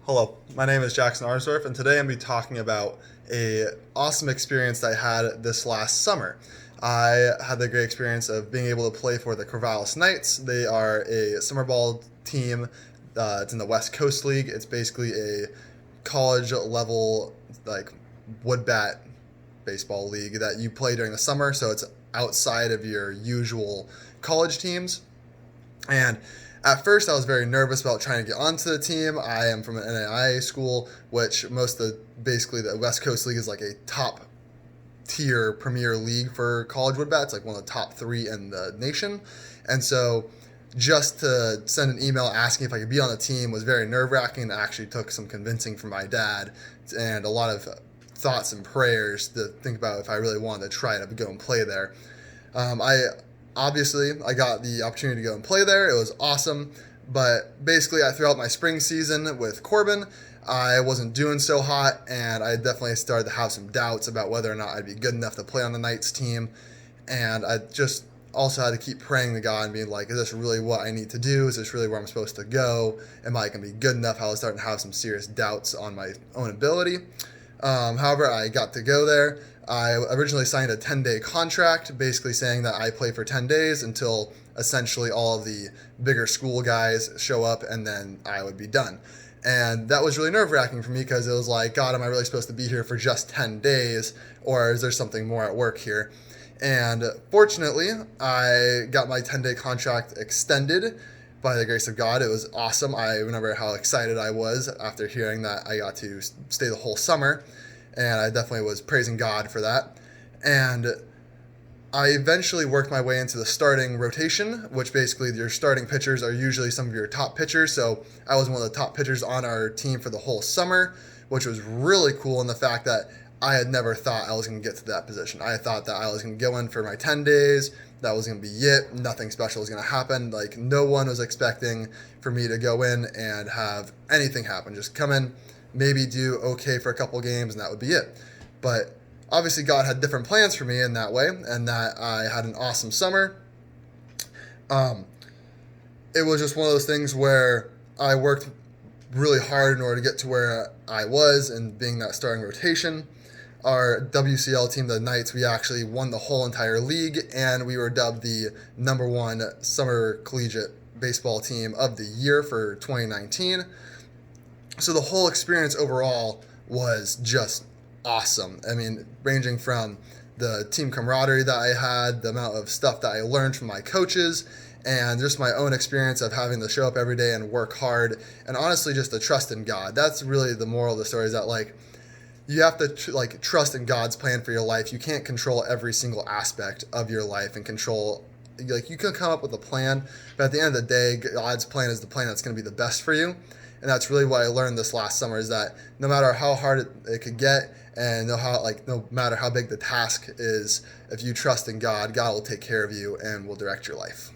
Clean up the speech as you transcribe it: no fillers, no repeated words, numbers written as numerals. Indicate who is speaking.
Speaker 1: Hello, my name is Jackson Arsdorf, and today I'm going to be talking about a awesome experience that I had this last summer. I had the great experience of being able to play for the Corvallis Knights. They are a summer ball team. It's in the West Coast League. It's basically a college level, like, wood bat baseball league that you play during the summer, so it's outside of your usual college teams. And at first, I was very nervous about trying to get onto the team. I am from an NAIA school, which basically the West Coast League is like a top tier premier league for college wood bats, like one of the top three in the nation. And so just to send an email asking if I could be on the team was very nerve wracking. It actually took some convincing from my dad and a lot of thoughts and prayers to think about if I really wanted to try to go and play there. I got the opportunity to go and play there. It was awesome. But basically, throughout my spring season with Corbin, I wasn't doing so hot, and I definitely started to have some doubts about whether or not I'd be good enough to play on the Knights team. And I just also had to keep praying to God and being like, is this really what I need to do? Is this really where I'm supposed to go? Am I going to be good enough? I was starting to have some serious doubts on my own ability. However, I got to go there. I originally signed a 10-day contract, basically saying that I play for 10 days until essentially all of the bigger school guys show up, and then I would be done. And that was really nerve-wracking for me because it was like, God, am I really supposed to be here for just 10 days, or is there something more at work here? And fortunately, I got my 10-day contract extended by the grace of God. It was awesome. I remember how excited I was after hearing that I got to stay the whole summer, and I definitely was praising God for that. And I eventually worked my way into the starting rotation, which basically your starting pitchers are usually some of your top pitchers. So I was one of the top pitchers on our team for the whole summer, which was really cool in the fact that I had never thought I was going to get to that position. I thought that I was going to go in for my 10 days. That was going to be it. Nothing special was going to happen. Like, no one was expecting for me to go in and have anything happen. Just come in, maybe do okay for a couple games, and that would be it. But obviously, God had different plans for me in that way, and that I had an awesome summer. It was just one of those things where I worked really hard in order to get to where I was and being that starting rotation. Our WCL team, the Knights, we actually won the whole entire league, and we were dubbed the number one summer collegiate baseball team of the year for 2019. So the whole experience overall was just awesome. I mean, ranging from the team camaraderie that I had, the amount of stuff that I learned from my coaches, and just my own experience of having to show up every day and work hard, and honestly just the trust in God. That's really the moral of the story, is that you have to trust in God's plan for your life. You can't control every single aspect of your life and control, you can come up with a plan, but at the end of the day, God's plan is the plan that's going to be the best for you. And that's really what I learned this last summer, is that no matter how hard it could get, and no matter how big the task is, if you trust in God, God will take care of you and will direct your life.